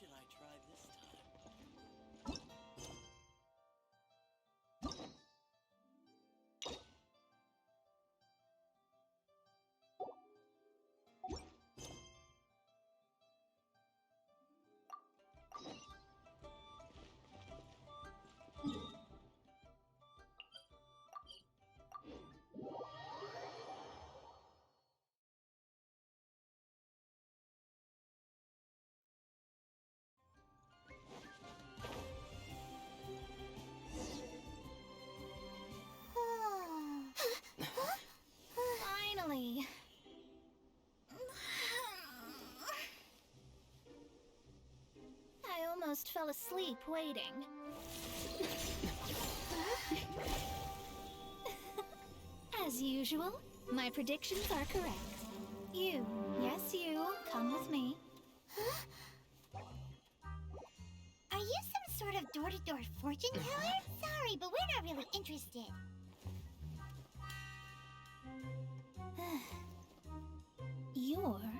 should I try this time? Finally. I almost fell asleep waiting. As usual, my predictions are correct. You, yes you, come with me. Are you some sort of door-to-door fortune teller? Sorry, but we're not really interested. You're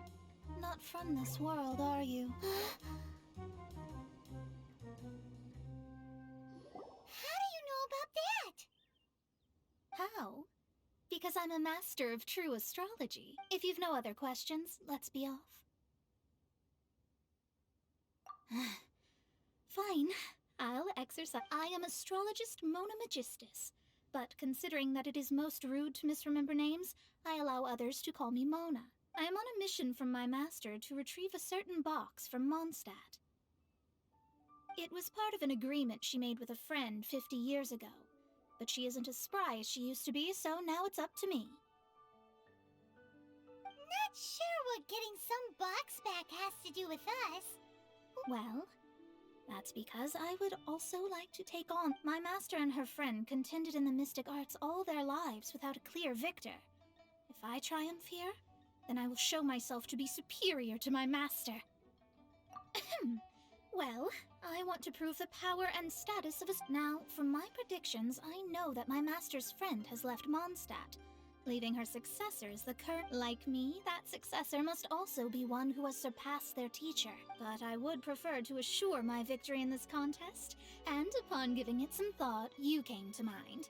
not from this world, are you? How do you know about that? How? Because I'm a master of true astrology. If you've no other questions, let's be off. Fine. I'll exercise. I am astrologist Mona Magistus. But considering that it is most rude to misremember names, I allow others to call me Mona. I am on a mission from my master to retrieve a certain box from Mondstadt. It was part of an agreement she made with a friend 50 years ago. But she isn't as spry as she used to be, so now it's up to me. Not sure what getting some box back has to do with us. Well, that's because I would also like to take on. My master and her friend contended in the mystic arts all their lives without a clear victor. If I triumph here, then I will show myself to be superior to my master. Well, I want to prove the power and status of us. Now, from my predictions, I know that my master's friend has left Mondstadt, leaving her successors the current. Like me, that successor must also be one who has surpassed their teacher. But I would prefer to assure my victory in this contest, and upon giving it some thought, you came to mind.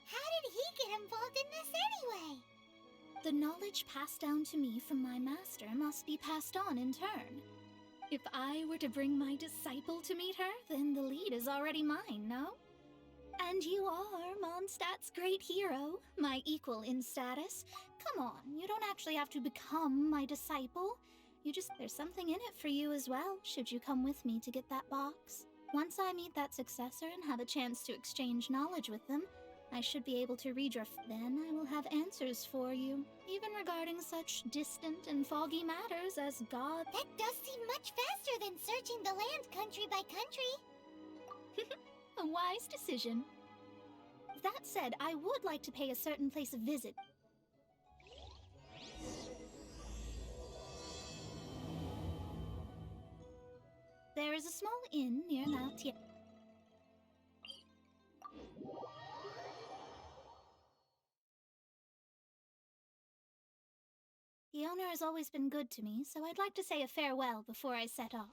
How did he get involved in this anyway? The knowledge passed down to me from my master must be passed on in turn. If I were to bring my disciple to meet her, then the lead is already mine, no? And you are Mondstadt's great hero, my equal in status. Come on, you don't actually have to become my disciple. There's something in it for you as well, should you come with me to get that box. Once I meet that successor and have a chance to exchange knowledge with them, I should be able to read your then I will have answers for you, even regarding such distant and foggy matters as God. That does seem much faster than searching the land country by country. A wise decision. That said, I would like to pay a certain place a visit. There is a small inn near Maltia. The owner has always been good to me, so I'd like to say a farewell before I set off.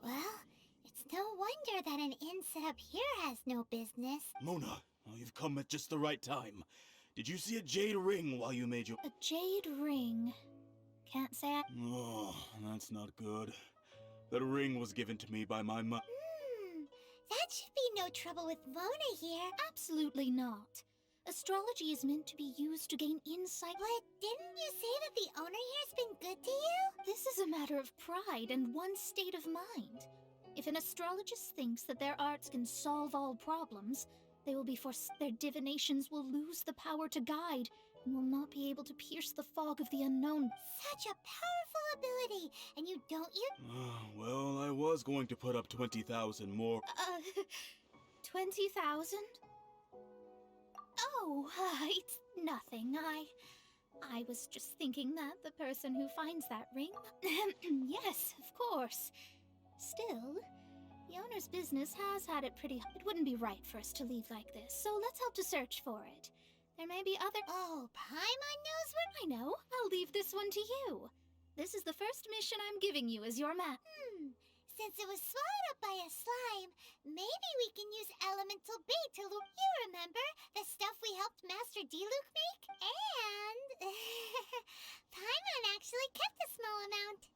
Well, it's no wonder that an inn set up here has no business. Mona, oh, you've come at just the right time. Did you see a jade ring while you made your... A jade ring. Can't say I... Oh, that's not good. That ring was given to me by my That should be no trouble with Mona here. Absolutely not. Astrology is meant to be used to gain insight. But didn't you say that the owner here's been good to you? This is a matter of pride and one's state of mind. If an astrologist thinks that their arts can solve all problems, they will be forced. Their divinations will lose the power to guide and will not be able to pierce the fog of the unknown. Such a powerful ability, and you don't use... Well, I was going to put up 20,000 more. 20,000? Oh, it's nothing. I was just thinking that the person who finds that ring... Yes, of course. Still, the owner's business has had it pretty... It wouldn't be right for us to leave like this, so let's help to search for it. There may be other... Oh, Paimon knows where... I know. I'll leave this one to you. This is the first mission I'm giving you as your map. Since it was swallowed up by a slime, maybe we can use elemental bait to lure... You remember the stuff we helped Master D-Luke make? And... Paimon actually kept a small amount.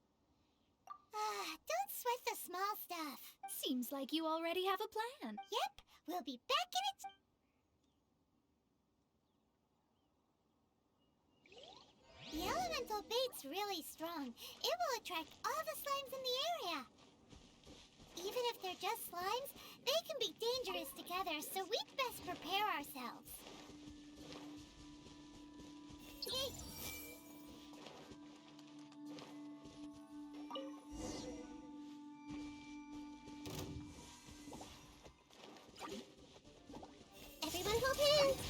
Don't sweat the small stuff. Seems like you already have a plan. Yep, we'll be back in it. The elemental bait's really strong. It will attract all the slimes in the area. Even if they're just slimes, they can be dangerous together, so we'd best prepare ourselves. Hey. Everyone hold hands.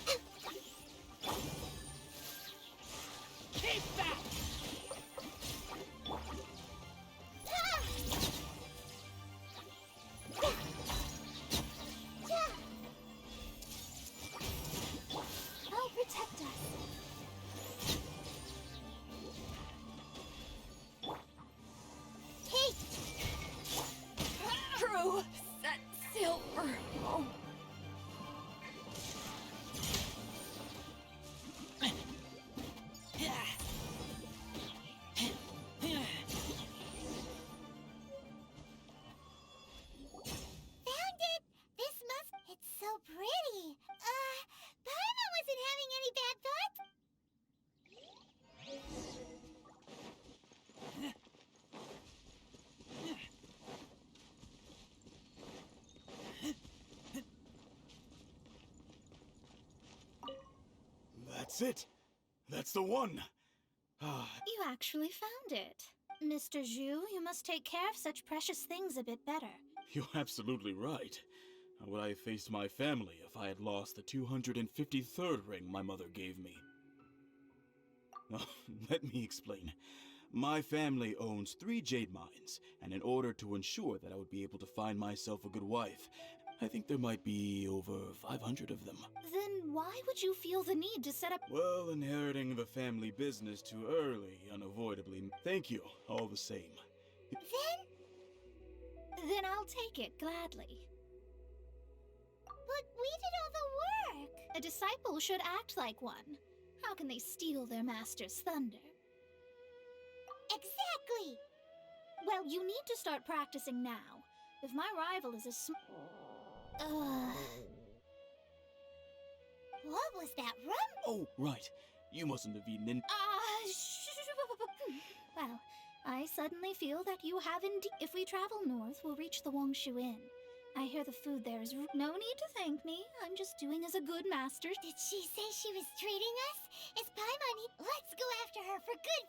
Keep back! I'll protect us. Kate! True. That silver. Oh. Found it! This must... It's so pretty. Paimon wasn't having any bad thoughts? That's it. That's the one. You actually found it. Mr. Zhu, you must take care of such precious things a bit better. You're absolutely right. How would I have faced my family if I had lost the 253rd ring my mother gave me? Let me explain. My family owns 3 jade mines, and in order to ensure that I would be able to find myself a good wife, I think there might be over 500 of them. Then why would you feel the need to set up... Well, inheriting the family business too early, unavoidably. Thank you, all the same. Then I'll take it gladly. But we did all the work. A disciple should act like one. How can they steal their master's thunder? Exactly. Well, you need to start practicing now. If my rival is a What was that rum? Oh, right. You mustn't have eaten in... Well, I suddenly feel that you have indeed... If we travel north, we'll reach the Wongshu Inn. I hear the food there is... No need to thank me. I'm just doing as a good master. Did she say she was treating us? Is Paimon... Let's go after her for good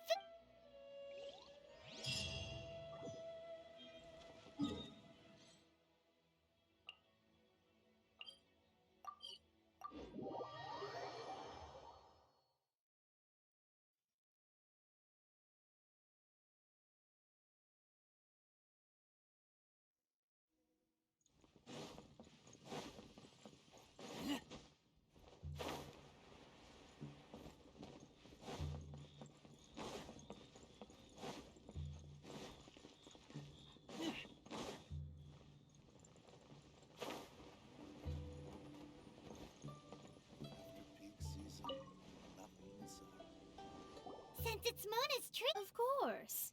Since it's Mona's treat... Of course.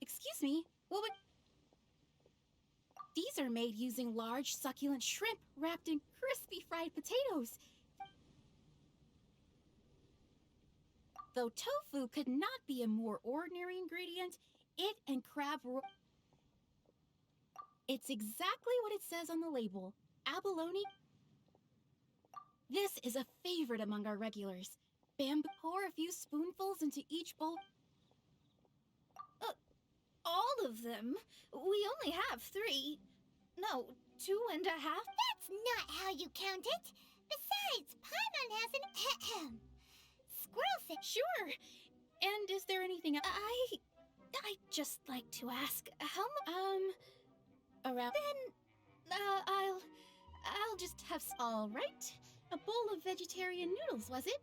Excuse me, what would... These are made using large, succulent shrimp wrapped in crispy fried potatoes. Though tofu could not be a more ordinary ingredient, it and crab roll... It's exactly what it says on the label. Abalone. This is a favorite among our regulars. Bamboo, pour a few spoonfuls into each bowl. All of them? We only have 3. No, 2.5? That's not how you count it. Besides, Paimon has an squirrel fit. Sure. And is there anything else? I'd just like to ask, how Around. Then, I'll just have All right. A bowl of vegetarian noodles, was it?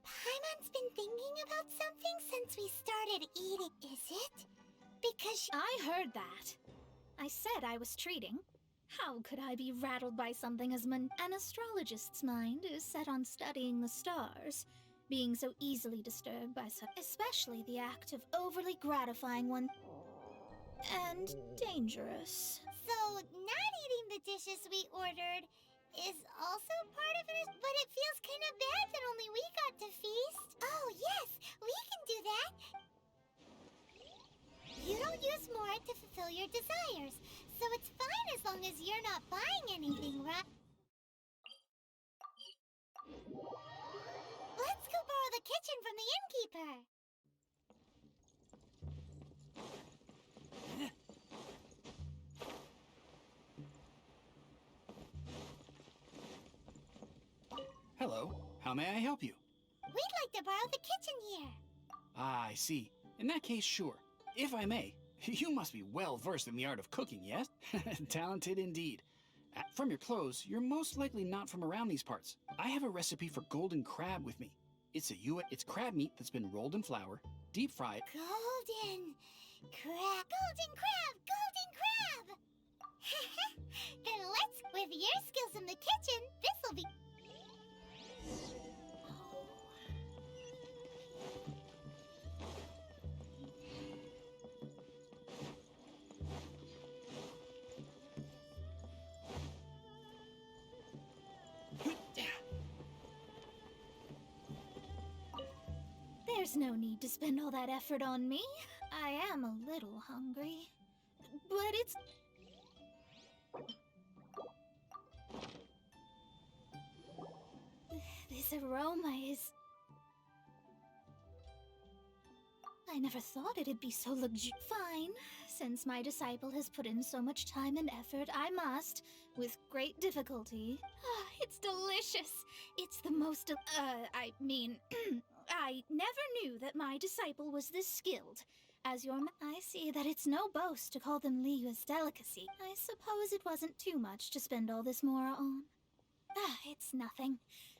Paimon's been thinking about something since we started eating, is it? Because I heard that. I said I was treating. How could I be rattled by something as an astrologist's mind is set on studying the stars, being so easily disturbed by such, especially the act of overly gratifying one, and dangerous. So, not eating the dishes we ordered is also part of it, but it feels kind of bad that only we got to feast. Oh, yes, we can do that. You don't use more to fulfill your desires, so it's fine as long as you're not buying anything, right? Let's go borrow the kitchen from the innkeeper. Hello, how may I help you? We'd like to borrow the kitchen here. Ah, I see. In that case, sure. If I may, you must be well versed in the art of cooking, yes? Talented indeed. From your clothes, you're most likely not from around these parts. I have a recipe for golden crab with me. It's crab meat that's been rolled in flour, deep fried. Golden crab, golden crab, golden crab! Then with your skills in the kitchen, this'll be... There's no need to spend all that effort on me. I am a little hungry. But it's... This aroma is... I never thought it'd be so Fine. Since my disciple has put in so much time and effort, I must, with great difficulty. It's delicious. It's the most... I never knew that my disciple was this skilled. As your I see that it's no boast to call them Liyue's delicacy. I suppose it wasn't too much to spend all this mora on. It's nothing.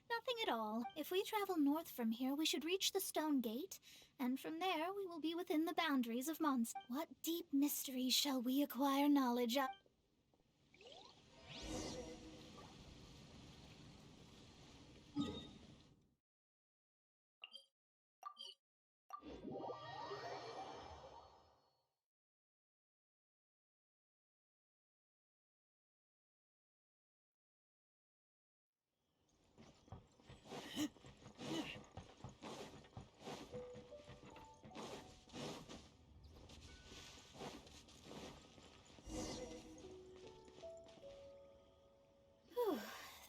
Nothing at all. If we travel north from here, we should reach the stone gate, and from there we will be within the boundaries of mondstadt. What deep mysteries shall we acquire knowledge of?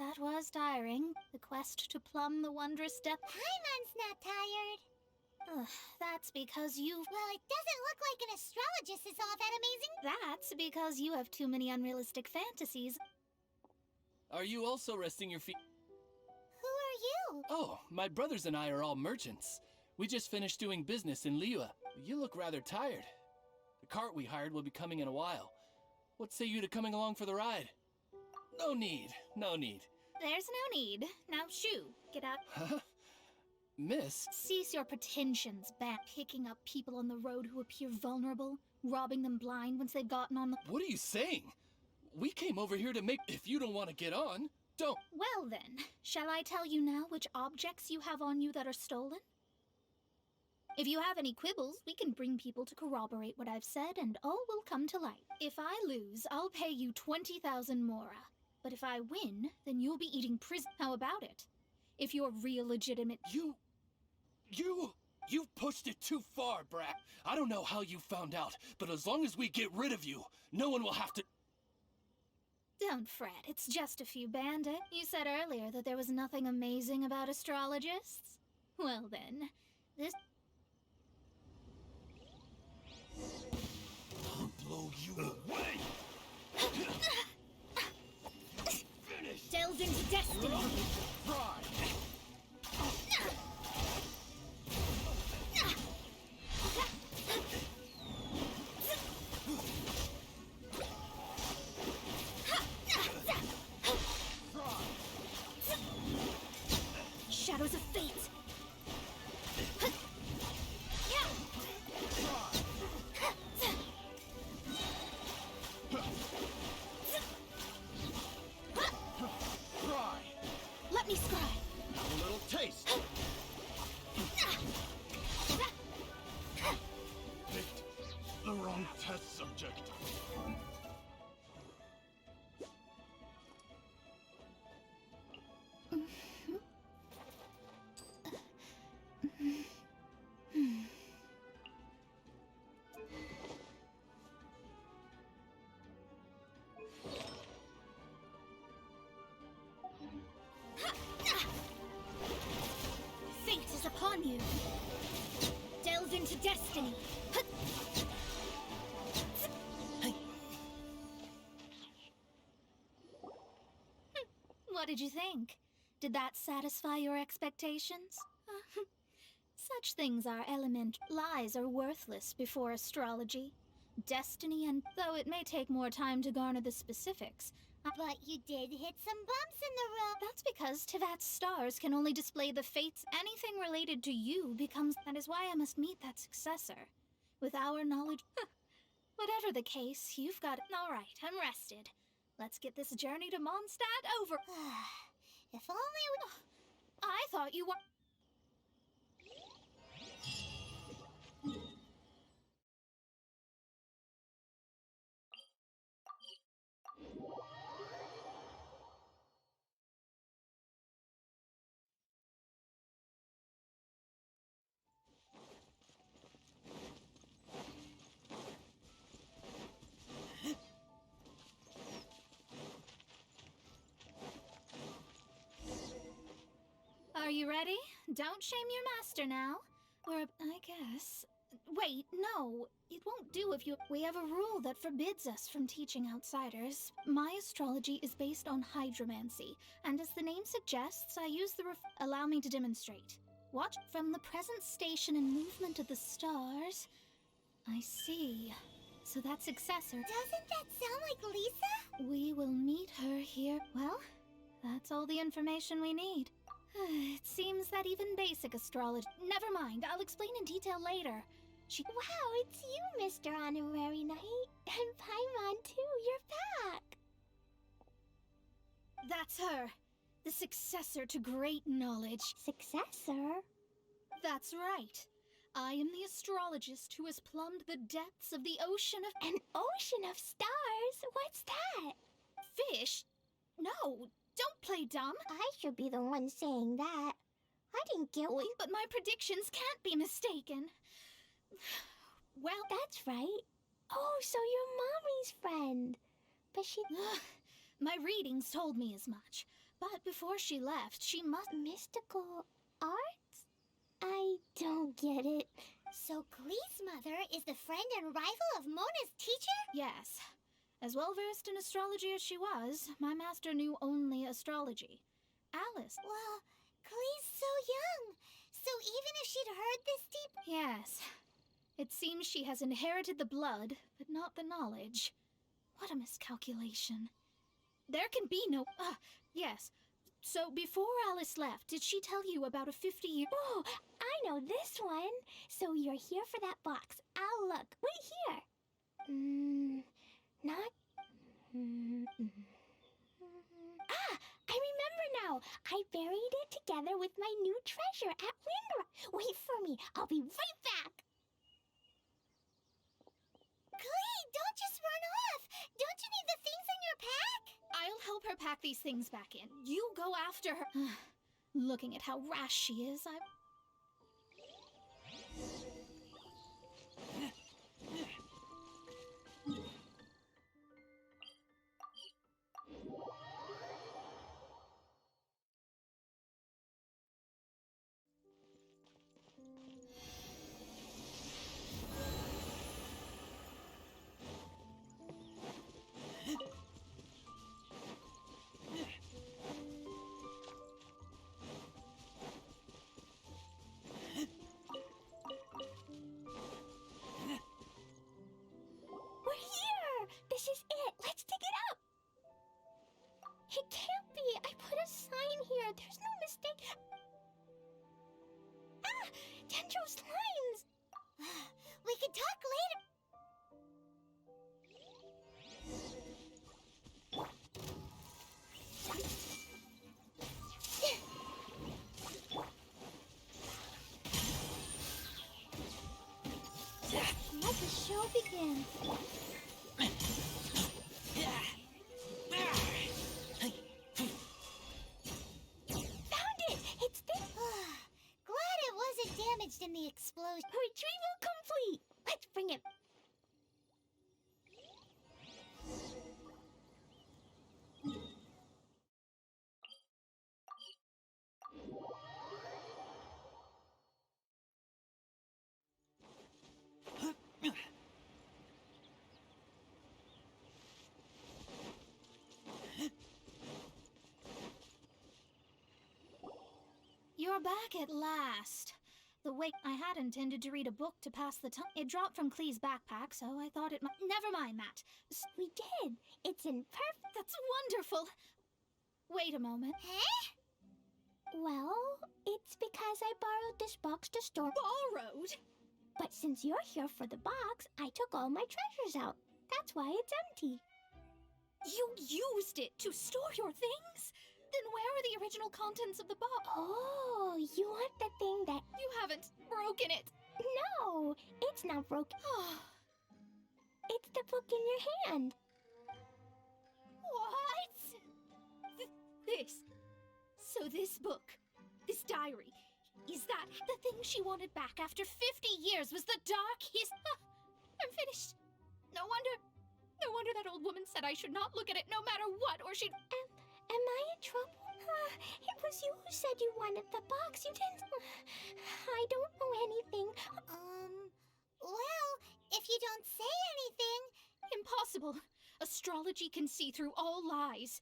That was tiring. The quest to plumb the wondrous depth. Paimon's not tired. That's because you... Well, it doesn't look like an astrologist is all that amazing. That's because you have too many unrealistic fantasies. Are you also resting your feet? Who are you? Oh, my brothers and I are all merchants. We just finished doing business in Liyue. You look rather tired. The cart we hired will be coming in a while. What say you to coming along for the ride? No need, no need. There's no need. Now shoo, get out. Huh? Miss? Cease your pretensions, picking up people on the road who appear vulnerable, robbing them blind once they've gotten on the... What are you saying? We came over here to make... If you don't want to get on, don't. Well then, shall I tell you now which objects you have on you that are stolen? If you have any quibbles, we can bring people to corroborate what I've said, and all will come to light. If I lose, I'll pay you 20,000 mora. But if I win, then you'll be eating prison. How about it? If you're real legitimate... You've pushed it too far, brat. I don't know how you found out, but as long as we get rid of you, no one will have to... Don't fret, it's just a few bandits. You said earlier that there was nothing amazing about astrologists. Well then, this... you. Delve into destiny. What did you think? Did that satisfy your expectations? Such things are element. Lies are worthless before astrology. Destiny, and though it may take more time to garner the specifics. But you did hit some bumps in the road. That's because Tevat's stars can only display the fates. Anything related to you becomes. That is why I must meet that successor. With our knowledge. Whatever the case, you've got. All right, I'm rested. Let's get this journey to Mondstadt over. If only we... I thought you were. Are you ready? Don't shame your master now. I guess. Wait, no. It won't do if you. We have a rule that forbids us from teaching outsiders. My astrology is based on hydromancy, and as the name suggests, I use the Allow me to demonstrate. Watch from the present station and movement of the stars. I see. So that successor. Doesn't that sound like Lisa? We will meet her here. Well, that's all the information we need. It seems that even basic astrology. Never mind, I'll explain in detail later. Wow, it's you, Mr. Honorary Knight. And Paimon, too. You're back. That's her. The successor to great knowledge. Successor? That's right. I am the astrologist who has plumbed the depths of the ocean of. An ocean of stars? What's that? Fish? No, don't play dumb. I should be the one saying that. I didn't get what... But my predictions can't be mistaken. Well, that's right. Oh, so you're Mommy's friend. But she... My readings told me as much. But before she left, she must... Mystical arts? I don't get it. So Glee's mother is the friend and rival of Mona's teacher? Yes. As well versed in astrology as she was, my master knew only astrology. Alice... Well, Glee's so young. So even if she'd heard this deep... Yes. It seems she has inherited the blood, but not the knowledge. What a miscalculation. There can be no... yes. So before Alice left, did she tell you about a 50-year... Oh, I know this one. So you're here for that box. I'll look. Wait here. Not... I remember now. I buried it together with my new treasure at Windra. Wait for me. I'll be right back. Glee, don't just run off. Don't you need the things in your pack? I'll help her pack these things back in. You go after her. Looking at how rash she is, This is it. Let's dig it up. It can't be. I put a sign here. There's no mistake. Ah! Dendro slimes. We can talk later. let the show begin. In the explosion. Retrieval complete! Let's bring it back at last. The wait, I had intended to read a book to pass the time. It dropped from Clee's backpack, so I thought it might. Never mind that. We did. It's in perfect. That's wonderful. Wait a moment. Well, it's because I borrowed this box to store. Borrowed? But since you're here for the box, I took all my treasures out. That's why it's empty. You used it to store your things? Then where are the original contents of the box? Oh, you want the thing that... You haven't broken it. No, it's not broken. It's the book in your hand. What? This. So this book, this diary, is that the thing she wanted back after 50 years was the dark I'm finished. No wonder that old woman said I should not look at it no matter what, or she'd... Am I in trouble? It was you who said you wanted the box. You didn't... I don't know anything. Well, if you don't say anything... Impossible. Astrology can see through all lies.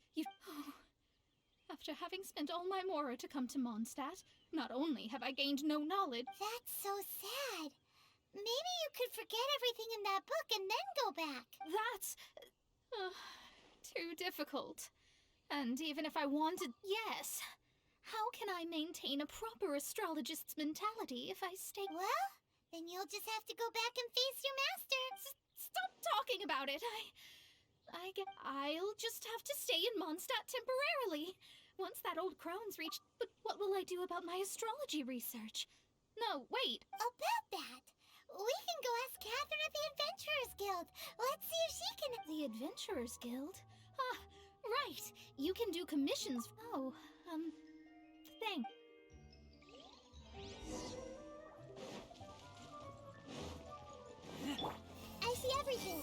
After having spent all my mora to come to Mondstadt, not only have I gained no knowledge... That's so sad. Maybe you could forget everything in that book and then go back. That's... too difficult. And even if I wanted... Yes. How can I maintain a proper astrologist's mentality if I stay... Well, then you'll just have to go back and face your master. Stop talking about it. I'll just have to stay in Mondstadt temporarily. Once that old crone's reached... But what will I do about my astrology research? No, wait. About that, we can go ask Catherine at the Adventurers Guild. Let's see if she can... The Adventurers Guild? Right. You can do commissions. Oh, thanks. I see everything.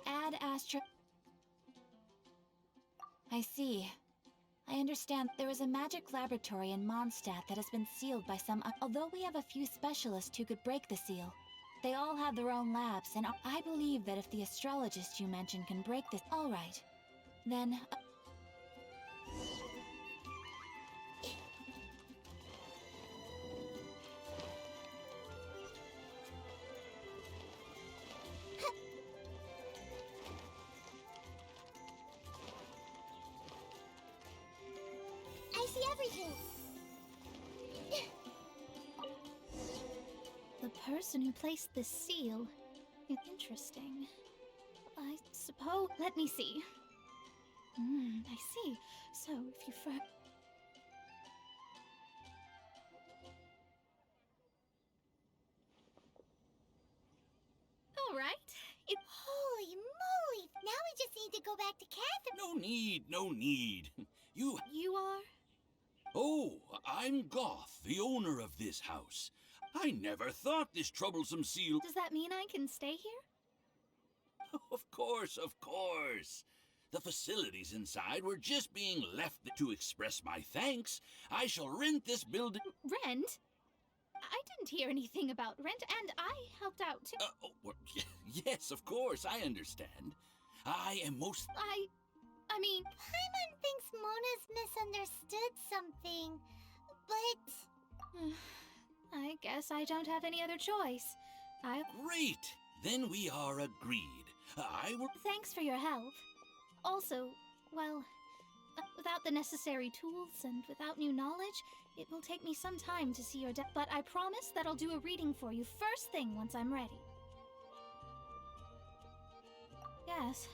Add Astro... I see. I understand there is a magic laboratory in Mondstadt that has been sealed by some... Although we have a few specialists who could break the seal, they all have their own labs, and I believe that if the astrologist you mentioned can break this... All right. Then... I see everything. The person who placed this seal... Interesting. I suppose... Let me see. I see. So, if you All right. Holy moly! Now we just need to go back to Catherine. No need. You are... Oh, I'm Goth, the owner of this house. I never thought this troublesome seal... Does that mean I can stay here? Of course. The facilities inside were just being left to express my thanks. I shall rent this building... Rent? I didn't hear anything about rent, and I helped out too. Yes, of course, I understand. I am most... I mean... Paimon thinks Mona's misunderstood something, but... I guess I don't have any other choice. Great! Then we are agreed. Thanks for your help. Also, well, without the necessary tools and without new knowledge, it will take me some time to see your but I promise that I'll do a reading for you first thing once I'm ready. Yes.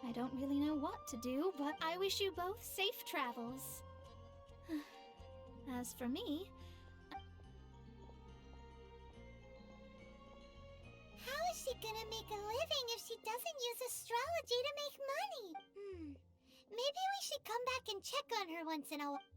I don't really know what to do, but I wish you both safe travels. As for me... How is she gonna make a living if she doesn't use astrology to make money? Maybe we should come back and check on her once in a while.